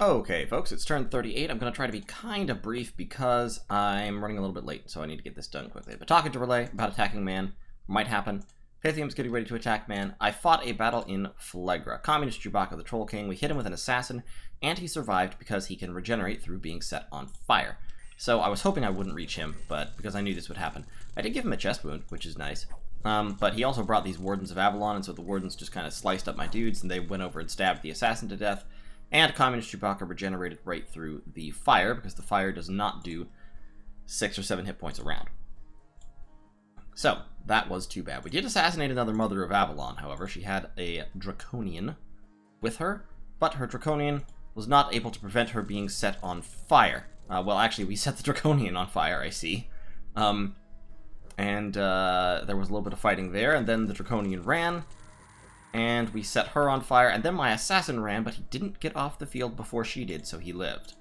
Okay, folks, it's turn 38. I'm going to try to be kind of brief because I'm running a little bit late, so I need to get this done quickly. But talking to Relay about attacking Man might happen. Pythium's getting ready to attack Man. I fought a battle in Phlegra. Communist Chewbacca, the Troll King. We hit him with an assassin, and he survived because he can regenerate through being set on fire. So I was hoping I wouldn't reach him, but because I knew this would happen. I did give him a chest wound, which is nice. But he also brought these Wardens of Avalon, and so the Wardens just kind of sliced up my dudes, and they went over and stabbed the assassin to death. And Communist Chewbacca regenerated right through the fire, because the fire does not do 6 or 7 hit points around. So, that was too bad. We did assassinate another Mother of Avalon, however. She had a Draconian with her, but her Draconian was not able to prevent her being set on fire. Well, actually, we set the Draconian on fire, I see. There was a little bit of fighting there, and then the Draconian ran, and we set her on fire, and then my assassin ran, but he didn't get off the field before she did, so he lived,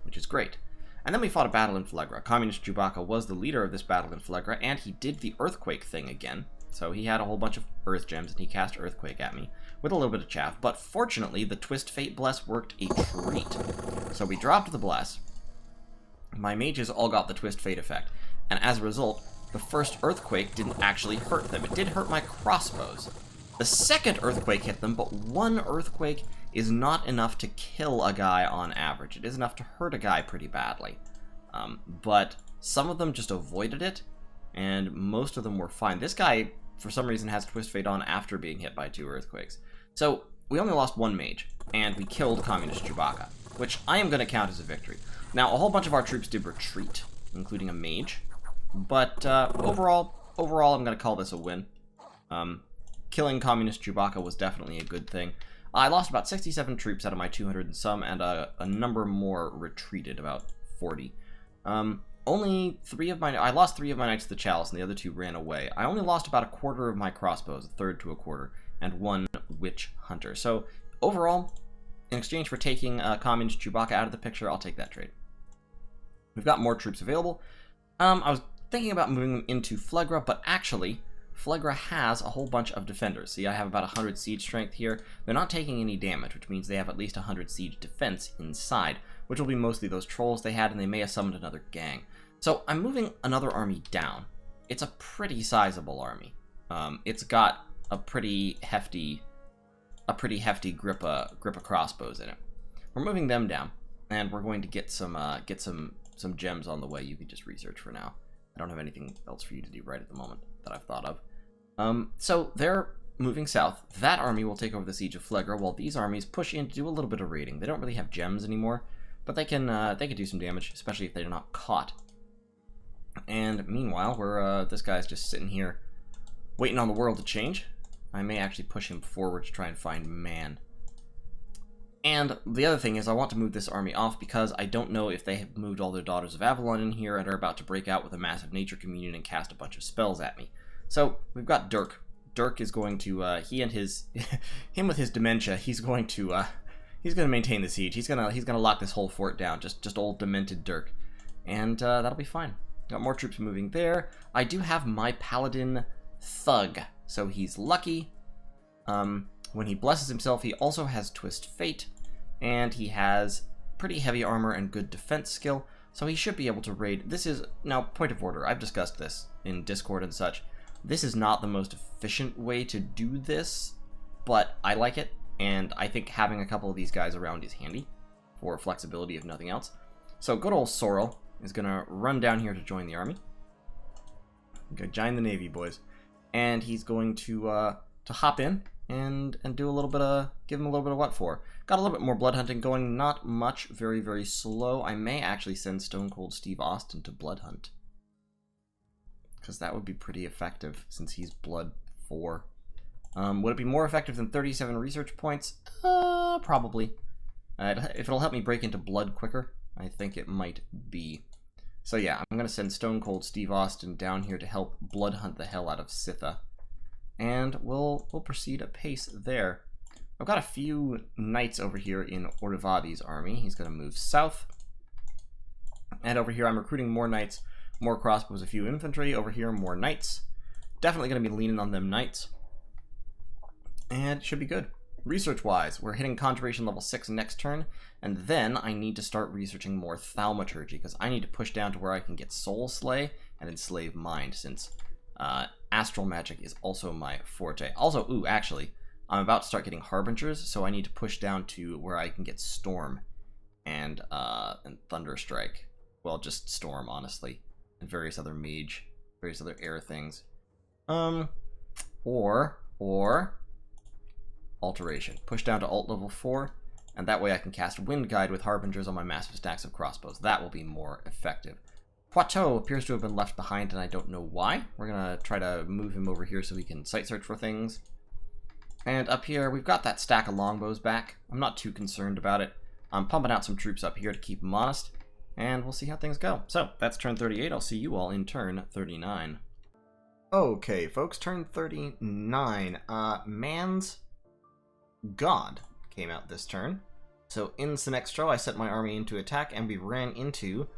which is great. And then we fought a battle in Phlegra. Communist Chewbacca was the leader of this battle in Phlegra, and he did the Earthquake thing again. So he had a whole bunch of Earth Gems, and he cast Earthquake at me with a little bit of chaff. But fortunately, the Twist Fate Bless worked a treat. So we dropped the Bless. My mages all got the Twist Fate effect, and as a result, the first Earthquake didn't actually hurt them. It did hurt my crossbows. The second Earthquake hit them, but one Earthquake is not enough to kill a guy on average. It is enough to hurt a guy pretty badly. But some of them just avoided it, and most of them were fine. This guy, for some reason, has Twist Fate on after being hit by 2 Earthquakes. So, we only lost 1 mage, and we killed Communist Chewbacca, which I am going to count as a victory. Now, a whole bunch of our troops did retreat, including a mage, but overall, I'm going to call this a win. Killing Communist Chewbacca was definitely a good thing. I lost about 67 troops out of my 200 and some, and a number more retreated, about 40. I lost 3 of my Knights of the Chalice, and the other 2 ran away. I only lost about a quarter of my crossbows, a third to a quarter, and 1 Witch Hunter. So, overall, in exchange for taking Communist Chewbacca out of the picture, I'll take that trade. We've got more troops available. I was thinking about moving them into Phlegra, but actually, Phlegra has a whole bunch of defenders. See, I have about 100 siege strength here. They're not taking any damage, which means they have at least 100 siege defense inside, which will be mostly those trolls they had, and they may have summoned another gang. So I'm moving another army down. It's a pretty sizable army. It's got a pretty hefty grip of crossbows in it. We're moving them down, and we're going to get some gems on the way. You can just research for now. I don't have anything else for you to do right at the moment that I've thought of. So they're moving south. That army will take over the siege of Phlegra, while these armies push in to do a little bit of raiding. They don't really have gems anymore, but they can do some damage, especially if they're not caught. And meanwhile, this guy's just sitting here waiting on the world to change. I may actually push him forward to try and find Man. And the other thing is I want to move this army off because I don't know if they have moved all their Daughters of Avalon in here and are about to break out with a massive nature communion and cast a bunch of spells at me. So we've got Dirk. Dirk is going to him with his dementia. He's going to maintain the siege. He's gonna lock this whole fort down. Just old demented Dirk, and that'll be fine. Got more troops moving there. I do have my paladin Thug, so he's lucky. When he blesses himself, he also has Twist Fate, and he has pretty heavy armor and good defense skill, so he should be able to raid. This is, now, point of order, I've discussed this in Discord and such. This is not the most efficient way to do this, but I like it, and I think having a couple of these guys around is handy for flexibility, if nothing else. So good old Sorrel is going to run down here to join the army. Go join the Navy, boys. And he's going to hop in and do a little bit of, give him a little bit of what for. Got a little bit more blood hunting going, not much, very, very slow. I may actually send Stone Cold Steve Austin to blood hunt, because that would be pretty effective since he's blood 4. Would it be more effective than 37 research points? Probably. If it'll help me break into blood quicker, I think it might be. So yeah, I'm going to send Stone Cold Steve Austin down here to help blood hunt the hell out of Sitha. And we'll proceed apace there. I've got a few knights over here in Orivadi's army. He's going to move south. And over here I'm recruiting more knights, more crossbows, a few infantry. Over here, more knights. Definitely going to be leaning on them knights. And it should be good. research-wise, we're hitting Conjuration level 6 next turn, and then I need to start researching more Thaumaturgy, because I need to push down to where I can get Soul Slay and Enslave Mind, since Astral Magic is also my forte. Also, ooh, actually, I'm about to start getting Harbingers, so I need to push down to where I can get Storm and Thunderstrike. Well, just Storm, honestly, and various other Mage, various other air things. Or Alteration. Push down to alt level 4, and that way I can cast Wind Guide with Harbingers on my massive stacks of crossbows. That will be more effective. Poitou appears to have been left behind, and I don't know why. We're going to try to move him over here so we can sight search for things. And up here, we've got that stack of longbows back. I'm not too concerned about it. I'm pumping out some troops up here to keep them honest, and we'll see how things go. So, that's turn 38. I'll see you all in turn 39. Okay, folks, turn 39. Man's God came out this turn. So in Sinextro, I set my army into attack, and we ran into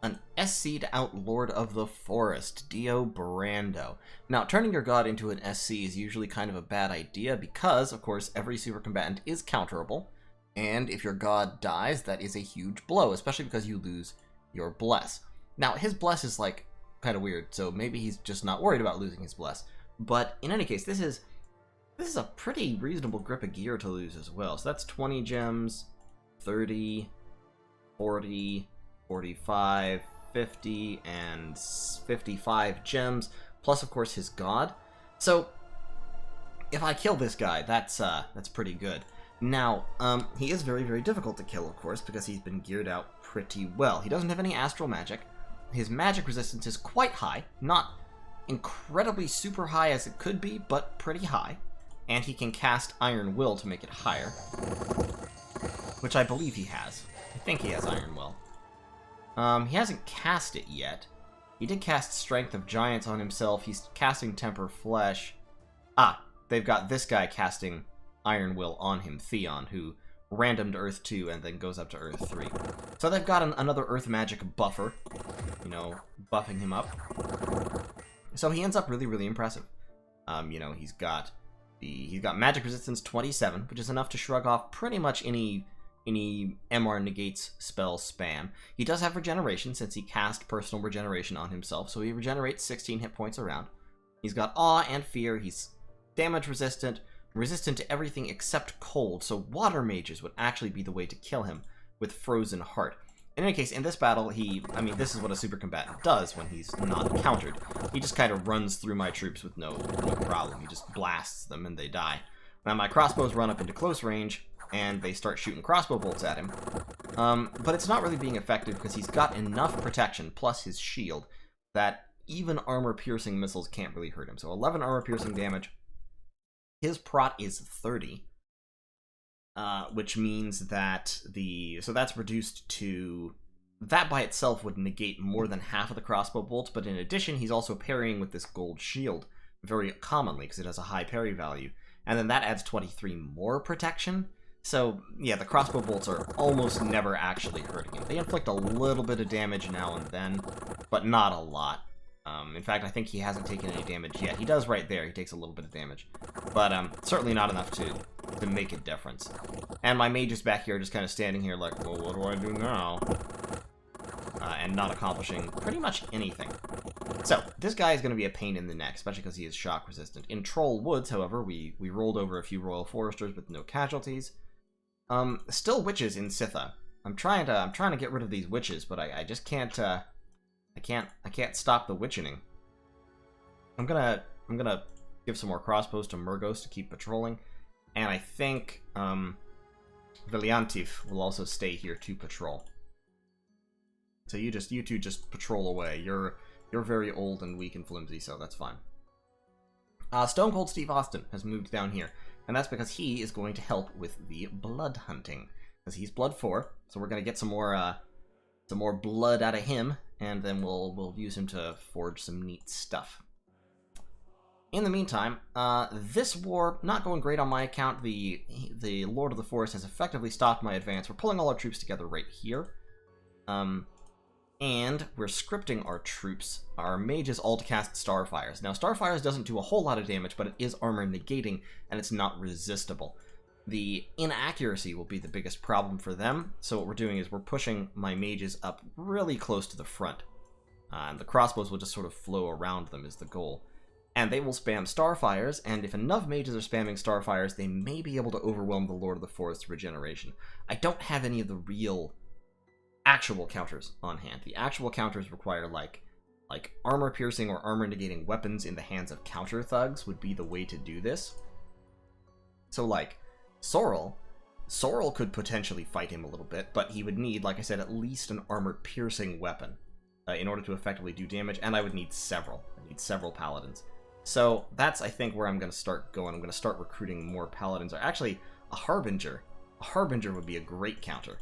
an SC'd out Lord of the Forest, Dio Brando. Now, turning your god into an SC is usually kind of a bad idea because, of course, every super combatant is counterable, and if your god dies, that is a huge blow, especially because you lose your Bless. Now, his Bless is, like, kind of weird, so maybe he's just not worried about losing his Bless. But in any case, this is a pretty reasonable grip of gear to lose as well. So that's 20 gems, 30, 40, 45, 50, and 55 gems, plus of course his god. So if I kill this guy, that's pretty good. Now, he is very, very difficult to kill, of course, because he's been geared out pretty well. He doesn't have any astral magic. His magic resistance is quite high, not incredibly super high as it could be, but pretty high. And he can cast Iron Will to make it higher, which I believe he has. I think he has Iron Will. He hasn't cast it yet. He did cast Strength of Giants on himself. He's casting Temper Flesh. Ah, they've got this guy casting Iron Will on him, Theon, who random to Earth 2 and then goes up to Earth 3. So they've got another Earth Magic buffer, you know, buffing him up. So he ends up really, really impressive. You know, he's got Magic Resistance 27, which is enough to shrug off pretty much any MR negates spell spam. He does have regeneration since he cast personal regeneration on himself, so he regenerates 16 hit points around. He's got Awe and Fear. He's damage resistant to everything except cold, so water mages would actually be the way to kill him with Frozen Heart. In any case, in this battle, I mean, this is what a super combatant does when he's not countered. He just kind of runs through my troops with no problem. He just blasts them and they die. Now my crossbows run up into close range, and they start shooting crossbow bolts at him. But it's not really being effective because he's got enough protection, plus his shield, that even armor-piercing missiles can't really hurt him. So 11 armor-piercing damage. His prot is 30. Which means that so that's reduced to, that by itself would negate more than half of the crossbow bolts, but in addition, he's also parrying with this gold shield very commonly, because it has a high parry value, and then that adds 23 more protection. So, yeah, the crossbow bolts are almost never actually hurting him. They inflict a little bit of damage now and then, but not a lot. In fact, I think he hasn't taken any damage yet. He does right there. He takes a little bit of damage. But certainly not enough to make a difference. And my mage is back here just kind of standing here like, well, what do I do now? And not accomplishing pretty much anything. So, this guy is going to be a pain in the neck, especially because he is shock resistant. In Troll Woods, however, we rolled over a few Royal Foresters with no casualties. Still witches in Sitha. I'm trying to get rid of these witches, but I just can't I can't stop the witchening. I'm gonna give some more crossbows to Murgos to keep patrolling, and I think Veliantif will also stay here to patrol. So you two just patrol away. You're very old and weak and flimsy, so that's fine. Stone Cold Steve Austin has moved down here, and that's because he is going to help with the blood hunting, because he's blood 4. So we're gonna get some more blood out of him, and then we'll use him to forge some neat stuff. In the meantime, this war, not going great on my account. The Lord of the Forest has effectively stopped my advance. We're pulling all our troops together right here. And we're scripting our troops. Our mages all to cast Starfires. Now, Starfires doesn't do a whole lot of damage, but it is armor negating, and it's not resistible. the inaccuracy will be the biggest problem for them. So what we're doing is we're pushing my mages up really close to the front. And the crossbows will just sort of flow around them is the goal. And they will spam Starfires, and if enough mages are spamming Starfires, they may be able to overwhelm the Lord of the Forest regeneration. I don't have any of the real actual counters on hand. The actual counters require like armor-piercing or armor-negating weapons in the hands of counter thugs would be the way to do this. So like, Sorrel could potentially fight him a little bit, but he would need, like I said, at least an armor-piercing weapon in order to effectively do damage, and I would need several. I need several paladins. So that's, I think, where I'm going to start going. I'm going to start recruiting more paladins. Or actually, a Harbinger. A Harbinger would be a great counter.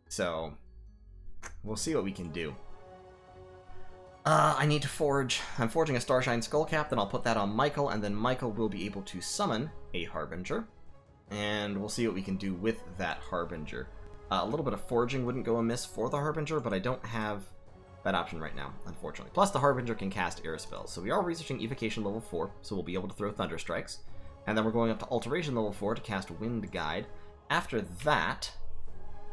So, we'll see what we can do. I need to forge. I'm forging a Starshine Skullcap, then I'll put that on Michael, and then Michael will be able to summon a Harbinger. And we'll see what we can do with that Harbinger. A little bit of forging wouldn't go amiss for the Harbinger, but I don't have that option right now, unfortunately. Plus, the Harbinger can cast air spells. So we are researching Evocation level 4, so we'll be able to throw Thunder Strikes. And then we're going up to Alteration level 4 to cast Wind Guide. After that,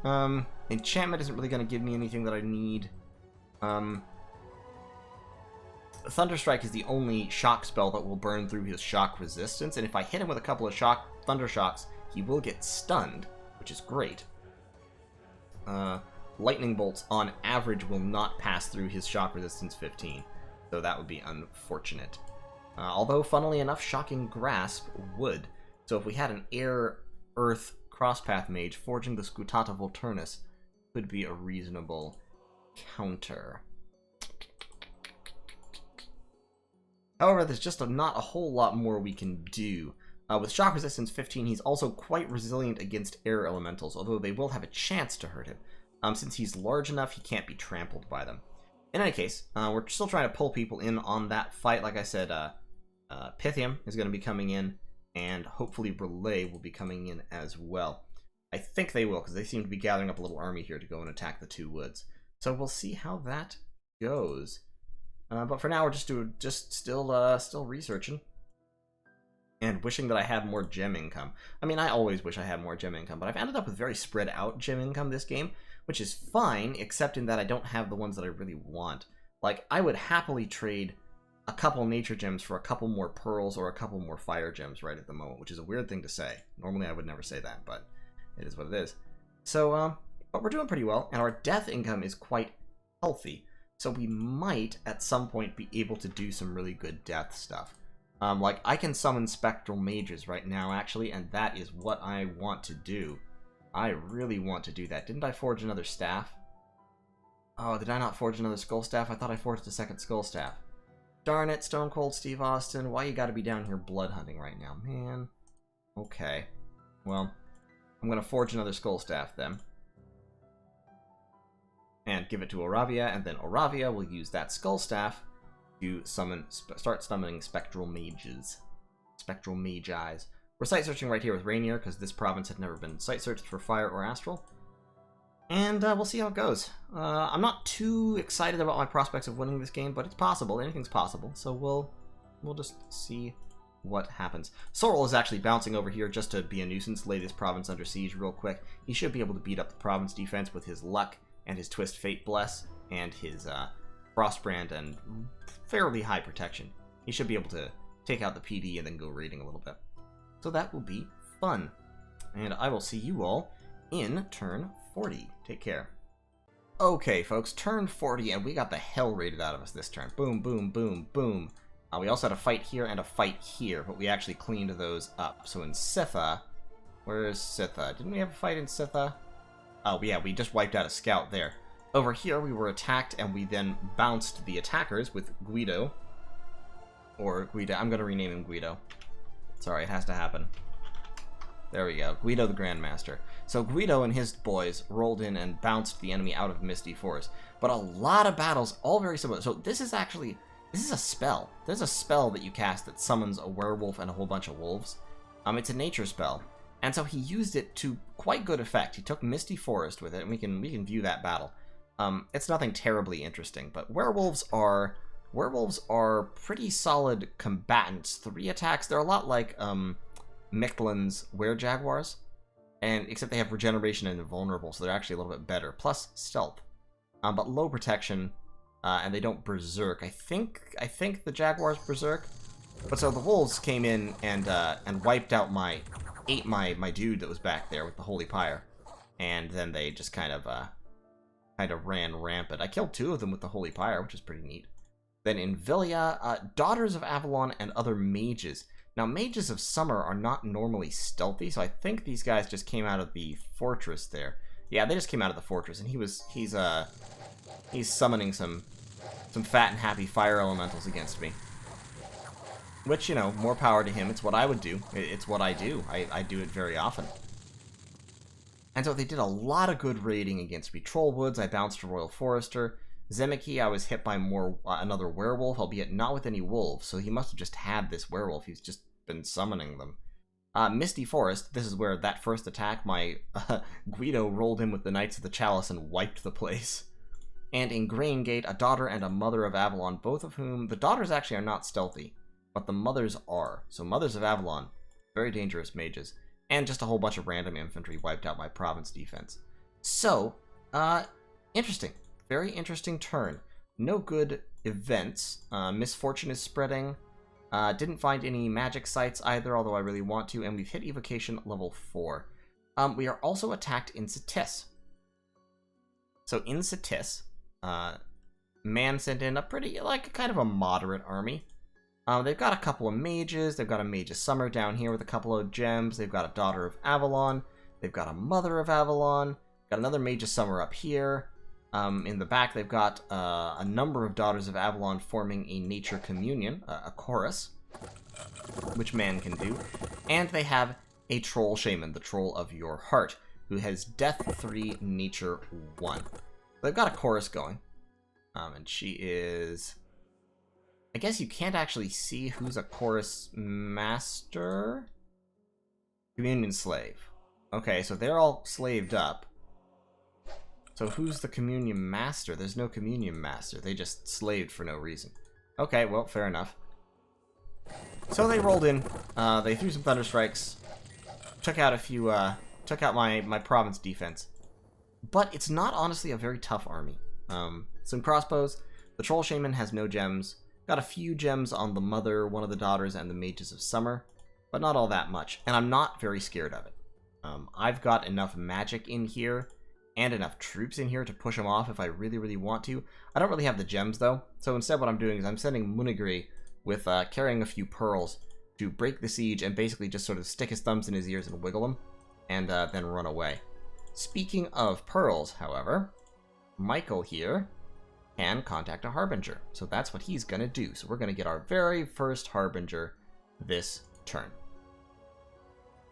Enchantment isn't really going to give me anything that I need. Thunder Strike is the only shock spell that will burn through his shock resistance, and if I hit him with a couple of Thunder Shocks, he will get stunned, which is great. Lightning bolts, on average, will not pass through his shock resistance 15, so that would be unfortunate. Although, funnily enough, Shocking Grasp would. So if we had an Air-Earth Crosspath Mage, forging the Scutata Volturnus could be a reasonable counter. However, there's just not a whole lot more we can do. With Shock Resistance 15, he's also quite resilient against Air Elementals, although they will have a chance to hurt him. Since he's large enough, he can't be trampled by them. In any case, we're still trying to pull people in on that fight. Like I said, Pythium is going to be coming in, and hopefully Relay will be coming in as well. I think they will, because they seem to be gathering up a little army here to go and attack the two woods. So we'll see how that goes. But for now, we're still researching. And wishing that I had more gem income. I mean, I always wish I had more gem income, but I've ended up with very spread out gem income this game, which is fine, except in that I don't have the ones that I really want. Like, I would happily trade a couple nature gems for a couple more pearls or a couple more fire gems right at the moment, which is a weird thing to say. Normally I would never say that, but it is what it is. So, but we're doing pretty well, and our death income is quite healthy, so we might, at some point, be able to do some really good death stuff. Like, I can summon Spectral Mages right now, actually, and that is what I want to do. I really want to do that. Didn't I forge another staff? Oh, did I not forge another Skull Staff? I thought I forged a second Skull Staff. Darn it, Stone Cold Steve Austin. Why you gotta be down here blood hunting right now, man? Okay. Well, I'm gonna forge another Skull Staff, then. And give it to Oravia, and then Oravia will use that Skull Staff to start summoning Spectral Mages. Spectral Magi. We're site searching right here with Rainier, because this province had never been site searched for Fire or Astral. And we'll see how it goes. I'm not too excited about my prospects of winning this game, but it's possible. Anything's possible. So we'll just see what happens. Sorrel is actually bouncing over here just to be a nuisance, lay this province under siege real quick. He should be able to beat up the province defense with his luck and his Twist Fate Bless and his Frostbrand and fairly high protection. He should be able to take out the PD and then go raiding a little bit. So that will be fun. And I will see you all in turn 40. Take care. Okay, folks, turn 40, and we got the hell raided out of us this turn. Boom, boom, boom, boom. We also had a fight here and a fight here, but we actually cleaned those up. So in Sitha, where is Sitha? Didn't we have a fight in Sitha? Oh, yeah, we just wiped out a scout there. Over here, we were attacked, and we then bounced the attackers with Guido. Or Guido. I'm going to rename him Guido. Sorry, it has to happen. There we go. Guido the Grandmaster. So Guido and his boys rolled in and bounced the enemy out of Misty Forest. But a lot of battles, all very similar. So this is a spell. There's a spell that you cast that summons a werewolf and a whole bunch of wolves. It's a nature spell. And so he used it to quite good effect. He took Misty Forest with it, and we can view that battle. It's nothing terribly interesting, but werewolves are pretty solid combatants. 3 attacks. They're a lot like Miquelin's were-jaguars, and except they have regeneration and invulnerable, so they're actually a little bit better. Plus stealth, but low protection, and they don't berserk. I think the jaguars berserk, but so the wolves came in and wiped out ate my dude that was back there with the holy pyre, and then they just kind of ran rampant. I killed 2 of them with the holy pyre, which is pretty neat. Then in Villia, Daughters of Avalon and other mages. Now, mages of summer are not normally stealthy, so I think these guys just came out of the fortress there. Yeah, they just came out of the fortress, and he's summoning some fat and happy fire elementals against me. Which, you know, more power to him. It's what I would do. It's what I do. I do it very often. And so they did a lot of good raiding against me. Trollwoods, I bounced a Royal Forester. Zemiki, I was hit by another werewolf, albeit not with any wolves, so he must have just had this werewolf. He's just been summoning them. Misty Forest, this is where that first attack, my Guido rolled in with the Knights of the Chalice and wiped the place. And in Grain Gate, a daughter and a mother of Avalon, both of whom, the daughters actually are not stealthy, but the mothers are. So Mothers of Avalon, very dangerous mages. And just a whole bunch of random infantry wiped out my province defense. So, interesting. Very interesting turn. No good events. Misfortune is spreading. Didn't find any magic sites either, although I really want to, and we've hit evocation level 4. We are also attacked in Satis. So in Satis, Man sent in a pretty, kind of a moderate army. They've got a couple of mages. They've got a Mage of Summer down here with a couple of gems. They've got a Daughter of Avalon. They've got a Mother of Avalon. Got another Mage of Summer up here. In the back, they've got a number of Daughters of Avalon forming a Nature Communion, a chorus, which Man can do. And they have a Troll Shaman, the Troll of Your Heart, who has Death 3, Nature 1. They've got a chorus going, and she is... I guess you can't actually see who's a chorus master? Communion Slave. Okay, so they're all slaved up. So who's the Communion Master? There's no Communion Master. They just slaved for no reason. Okay, well, fair enough. So they rolled in. They threw some Thunderstrikes. Took out a few, took out my province defense. But it's not honestly a very tough army. Some crossbows. The Troll Shaman has no gems. Got a few gems on the Mother, one of the Daughters, and the Mages of Summer. But not all that much. And I'm not very scared of it. I've got enough magic in here and enough troops in here to push them off if I really, really want to. I don't really have the gems, though. So instead what I'm doing is I'm sending Munigri with carrying a few pearls to break the siege and basically just sort of stick his thumbs in his ears and wiggle them, and then run away. Speaking of pearls, however, Michael here can contact a Harbinger. So that's what he's going to do. So we're going to get our very first Harbinger this turn.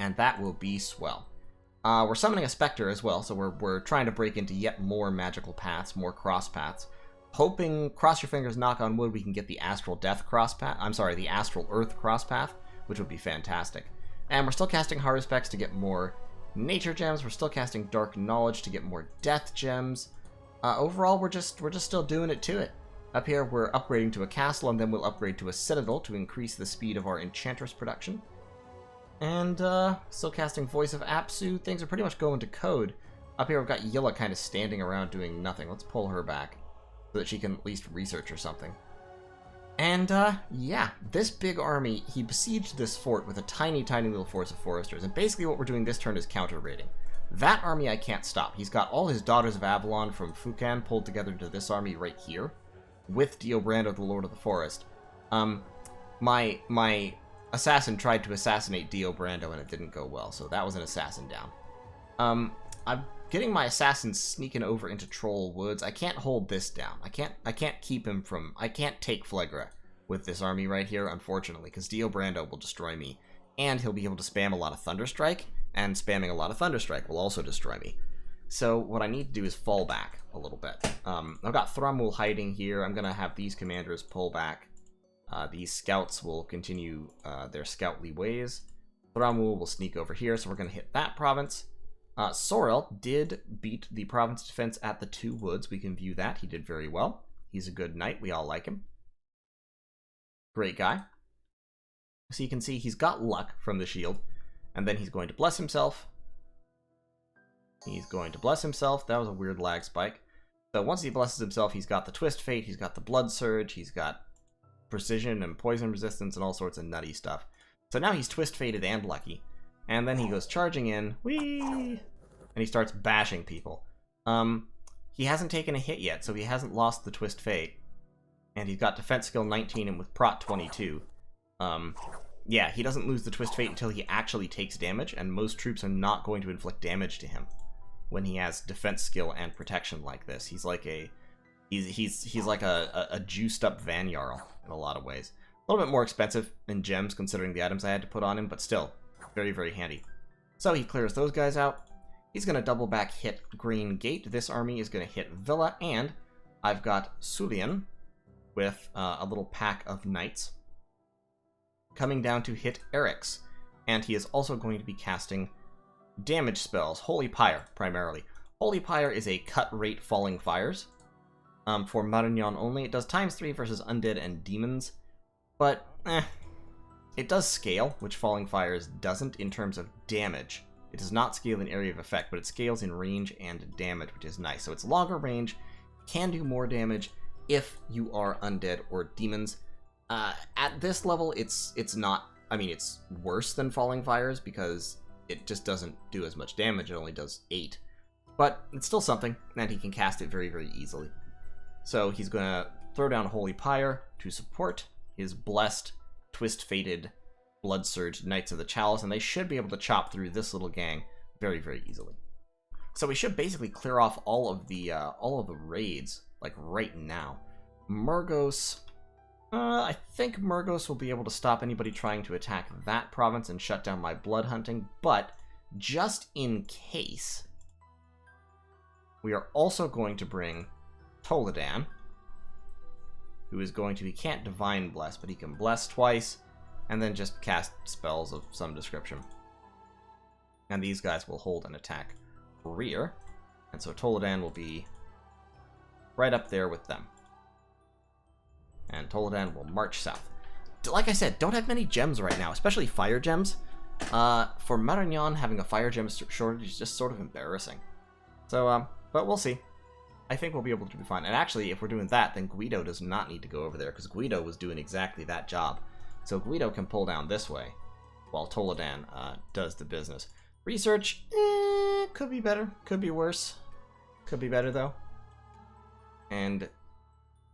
And that will be swell. We're summoning a Spectre as well, so we're trying to break into yet more magical paths, more cross paths. Hoping, cross your fingers, knock on wood, we can get the Astral Death cross path. I'm sorry, the Astral Earth cross path, which would be fantastic. And we're still casting Haruspex to get more nature gems. We're still casting Dark Knowledge to get more death gems. Overall, we're just still doing it to it. Up here, we're upgrading to a castle, and then we'll upgrade to a citadel to increase the speed of our Enchantress production. And still casting Voice of Apsu. Things are pretty much going to code. Up here, we've got Yilla kind of standing around doing nothing. Let's pull her back so that she can at least research or something. And yeah, this big army, he besieged this fort with a tiny, tiny little force of foresters. And basically what we're doing this turn is counter-raiding. That army I can't stop. He's got all his Daughters of Avalon from Fukan pulled together into this army right here, with Diobrando, the Lord of the Forest. My assassin tried to assassinate Diobrando and it didn't go well, so that was an assassin down. I'm getting my assassins sneaking over into Troll Woods. I can't hold this down. I can't keep him from... I can't take Phlegra with this army right here, unfortunately, because Diobrando will destroy me, and he'll be able to spam a lot of Thunderstrike, and spamming a lot of Thunderstrike will also destroy me. So what I need to do is fall back a little bit. I've got Thrummel hiding here. I'm going to have these commanders pull back. These scouts will continue their scoutly ways. Thrummel will sneak over here, so we're going to hit that province. Sorel did beat the province defense at the 2 woods. We can view that. He did very well. He's a good knight. We all like him. Great guy. So you can see he's got luck from the shield. And then he's going to bless himself. He's going to bless himself. That was a weird lag spike. So once he blesses himself, he's got the Twist Fate, he's got the Blood Surge, he's got Precision and Poison Resistance and all sorts of nutty stuff. So now he's Twist Fated and lucky. And then he goes charging in, whee! And he starts bashing people. He hasn't taken a hit yet, so he hasn't lost the Twist Fate. And he's got Defense Skill 19 and with Prot 22. Yeah, he doesn't lose the Twist Fate until he actually takes damage, and most troops are not going to inflict damage to him when he has defense skill and protection like this. He's like a he's like a juiced up Van Jarl in a lot of ways. A little bit more expensive in gems considering the items I had to put on him, but still very, very handy. So he clears those guys out. He's going to double back hit Green Gate. This army is going to hit Villa, and I've got Sulian with a little pack of knights coming down to hit Eric's, and he is also going to be casting damage spells. Holy Pyre, primarily. Holy Pyre is a cut rate falling fires. For Marignan only. It does ×3 versus undead and demons, but it does scale, which Falling Fires doesn't in terms of damage. It does not scale in area of effect, but it scales in range and damage, which is nice. So it's longer range, can do more damage if you are undead or demons. At this level, it's not, I mean, it's worse than Falling Fires because it just doesn't do as much damage. It only does 8. But it's still something, and he can cast it very, very easily. So he's going to throw down Holy Pyre to support his blessed, twist-fated, blood-surged Knights of the Chalice, and they should be able to chop through this little gang very, very easily. So we should basically clear off all of the raids, like, right now. Murgos... I think Murgos will be able to stop anybody trying to attack that province and shut down my blood hunting, but just in case, we are also going to bring Toladan, who is going to, he can't Divine Bless, but he can Bless twice, and then just cast spells of some description. And these guys will hold an attack rear, and so Toladan will be right up there with them. And Toladan will march south. Like I said, don't have many gems right now, especially fire gems. For Marignan, having a fire gem shortage is just sort of embarrassing. So, but we'll see. I think we'll be able to be fine. And actually, if we're doing that, then Guido does not need to go over there, because Guido was doing exactly that job. So Guido can pull down this way, while Toladan does the business. Research, could be better, could be worse. Could be better, though. And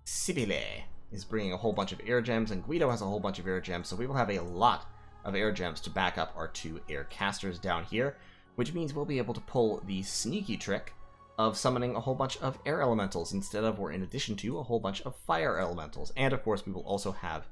Sibile is bringing a whole bunch of air gems, and Guido has a whole bunch of air gems, so we will have a lot of air gems to back up our 2 air casters down here, which means we'll be able to pull the sneaky trick of summoning a whole bunch of air elementals instead of, or in addition to, a whole bunch of fire elementals. And of course, we will also have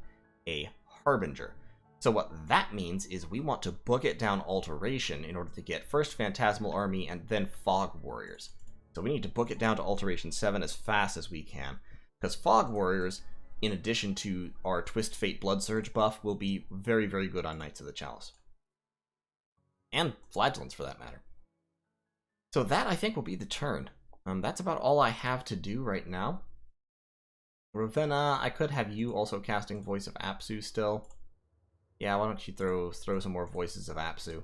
a Harbinger. So what that means is we want to book it down Alteration in order to get first Phantasmal Army and then Fog Warriors. So we need to book it down to Alteration 7 as fast as we can, because Fog Warriors, in addition to our Twist Fate Blood Surge buff, will be very, very good on Knights of the Chalice. And Flagellants, for that matter. So that, I think, will be the turn. That's about all I have to do right now. Ravenna, I could have you also casting Voice of Apsu still. Yeah, why don't you throw some more Voices of Apsu?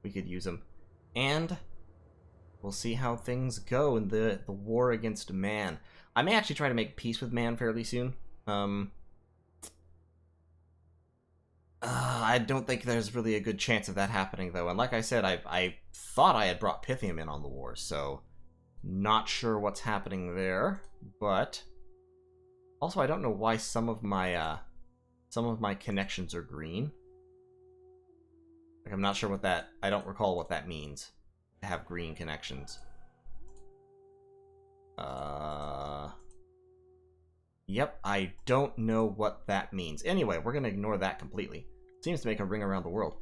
We could use them. And we'll see how things go in the war against Man. I may actually try to make peace with Man fairly soon. I don't think there's really a good chance of that happening, though. And like I said, I thought I had brought Pythium in on the war, so not sure what's happening there. But also, I don't know why some of my connections are green. Like, I'm not sure what that. I don't recall what that means to have green connections. Yep, I don't know what that means. Anyway, we're gonna ignore that completely. Seems to make a ring around the world.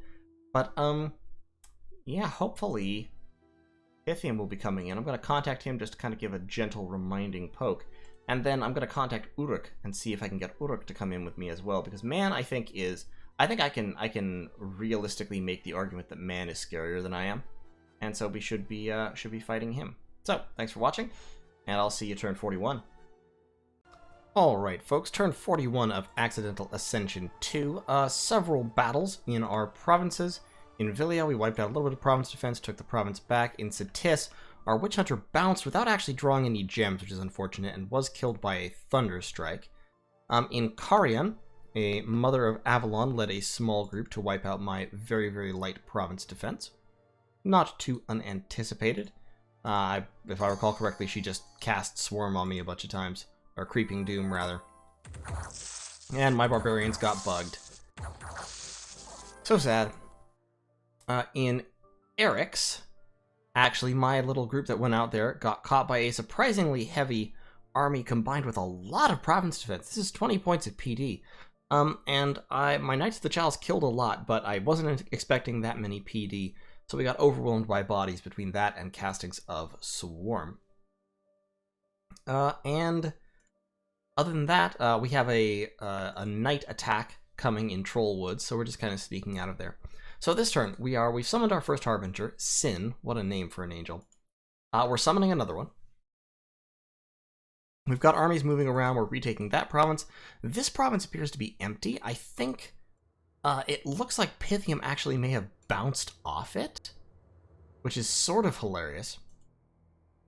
But, yeah, hopefully Pythium will be coming in. I'm gonna contact him just to kind of give a gentle reminding poke. And then I'm gonna contact Uruk and see if I can get Uruk to come in with me as well. Because Man, I think I can realistically make the argument that Man is scarier than I am. And so we should be fighting him. So, thanks for watching, and I'll see you turn 41. Alright folks, turn 41 of Accidental Ascension 2. Several battles in our provinces, In Villia, we wiped out a little bit of province defense, took the province back. In Satis, our Witch Hunter bounced without actually drawing any gems, which is unfortunate, and was killed by a Thunder Strike. In Carian, a Mother of Avalon led a small group to wipe out my very, very light province defense. Not too unanticipated. If I recall correctly, she just cast Swarm on me a bunch of times. Or Creeping Doom, rather. And my barbarians got bugged. So sad. In Eric's, actually, my little group that went out there got caught by a surprisingly heavy army combined with a lot of province defense. This is 20 points of PD. And my Knights of the Chalice killed a lot, but I wasn't expecting that many PD. So we got overwhelmed by bodies between that and castings of Swarm. And other than that, we have a night attack coming in Trollwood, so we're just kind of sneaking out of there. So this turn, we've summoned our first Harbinger, Sin. What a name for an angel. We're summoning another one. We've got armies moving around, we're retaking that province. This province appears to be empty. I think it looks like Pythium actually may have bounced off it, which is sort of hilarious.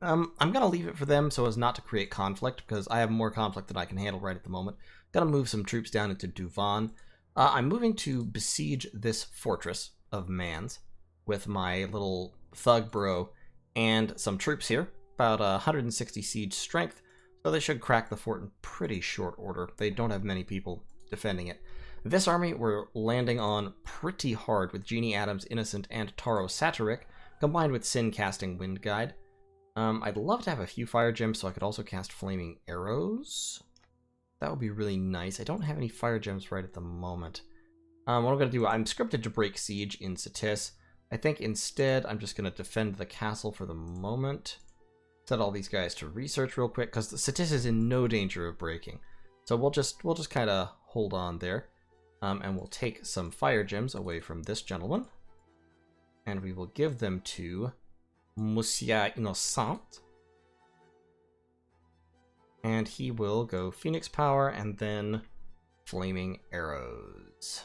I'm going to leave it for them so as not to create conflict, because I have more conflict than I can handle right at the moment. Going to move some troops down into Duvan. I'm moving to besiege this fortress of Mans with my little thug bro and some troops here. About 160 siege strength, so they should crack the fort in pretty short order. They don't have many people defending it. This army we're landing on pretty hard with Jeannie Adams, Innocent, and Taro Satiric, combined with Sin casting Wind Guide. I'd love to have a few fire gems so I could also cast Flaming Arrows. That would be really nice. I don't have any fire gems right at the moment. What I'm going to do, I'm scripted to break siege in Satis. I think instead I'm just going to defend the castle for the moment. Set all these guys to research real quick, because the Satis is in no danger of breaking. So we'll just kind of hold on there. And we'll take some fire gems away from this gentleman. And we will give them to Monsieur Innocent. And he will go Phoenix Power and then Flaming Arrows.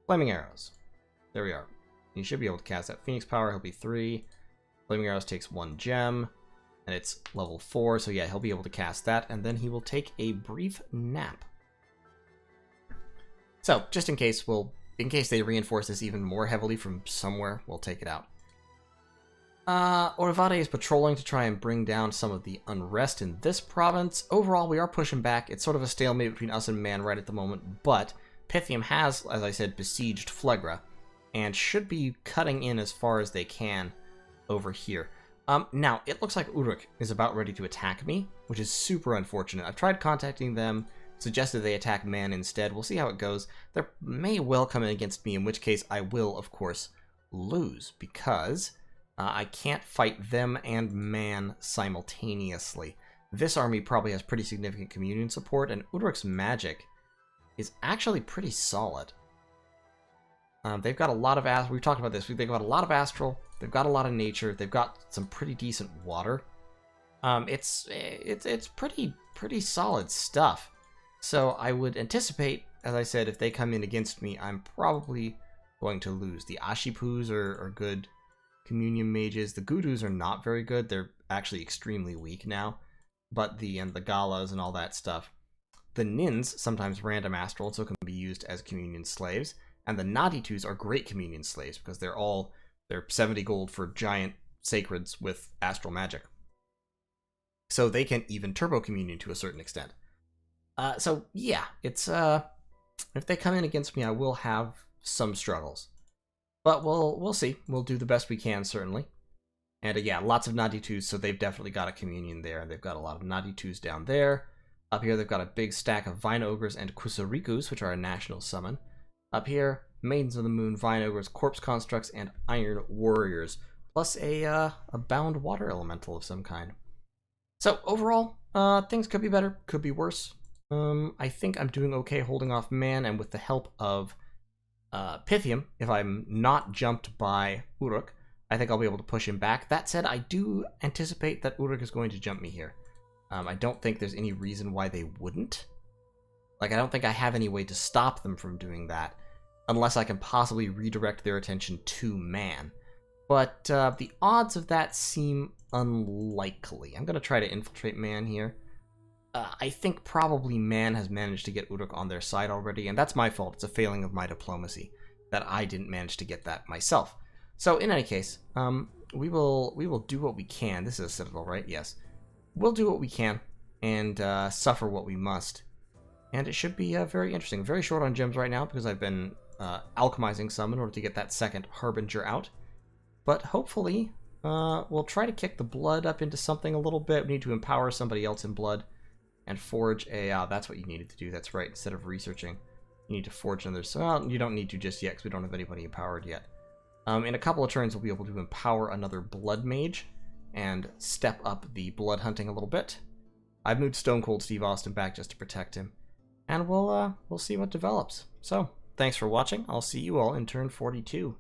Flaming Arrows. There we are. He should be able to cast that. Phoenix Power, he'll be 3. Flaming Arrows takes 1 gem. And it's level 4, so yeah, he'll be able to cast that. And then he will take a brief nap. So, just in case they reinforce this even more heavily from somewhere, we'll take it out. Orvade is patrolling to try and bring down some of the unrest in this province. Overall, we are pushing back. It's sort of a stalemate between us and Man right at the moment, but Pythium has, as I said, besieged Phlegra, and should be cutting in as far as they can over here. Now, it looks like Uruk is about ready to attack me, which is super unfortunate. I've tried contacting them, suggested they attack Man instead. We'll see how it goes. They may well come in against me, in which case I will, of course, lose, because I can't fight them and Man simultaneously. This army probably has pretty significant communion support, and Udruk's magic is actually pretty solid. They've got a lot of we've talked about this. They've got a lot of astral. They've got a lot of nature. They've got some pretty decent water. It's pretty solid stuff. So I would anticipate, as I said, if they come in against me, I'm probably going to lose. The Ashipus are good communion mages. The Gudus are not very good. They're actually extremely weak now. But the Galas and all that stuff. The Nins, sometimes random astral, so can be used as communion slaves. And the Naditus are great communion slaves because they're 70 gold for giant sacreds with astral magic. So they can even turbo communion to a certain extent. So yeah, it's if they come in against me, I will have some struggles. But we'll see. We'll do the best we can, certainly. And yeah, lots of Naditus, so they've definitely got a communion there. They've got a lot of Naditus down there. Up here, they've got a big stack of Vine Ogres and Kusarikus, which are a national summon. Up here, Maidens of the Moon, Vine Ogres, Corpse Constructs, and Iron Warriors, plus a bound water elemental of some kind. So overall, things could be better, could be worse. I think I'm doing okay holding off Man, and with the help of Pythium, if I'm not jumped by Uruk, I think I'll be able to push him back. That said, I do anticipate that Uruk is going to jump me here. I don't think there's any reason why they wouldn't. Like, I don't think I have any way to stop them from doing that. unless I can possibly redirect their attention to man. But the odds of that seem unlikely. I'm going to try to infiltrate man here. I think probably man has managed to get Uruk on their side already, and that's my fault. It's a failing of my diplomacy that I didn't manage to get that myself. So in any case, we will do what we can. This is a citadel, right? Yes. We'll do what we can and suffer what we must. And it should be very interesting. Very short on gems right now because I've been alchemizing some in order to get that second Harbinger out. But hopefully, we'll try to kick the blood up into something a little bit. We need to empower somebody else in blood and forge a... that's what you needed to do. That's right. Instead of researching, you need to forge another... Well, you don't need to just yet because we don't have anybody empowered yet. In a couple of turns, we'll be able to empower another blood mage and step up the blood hunting a little bit. I've moved Stone Cold Steve Austin back just to protect him. And we'll see what develops. So, thanks for watching. I'll see you all in turn 42.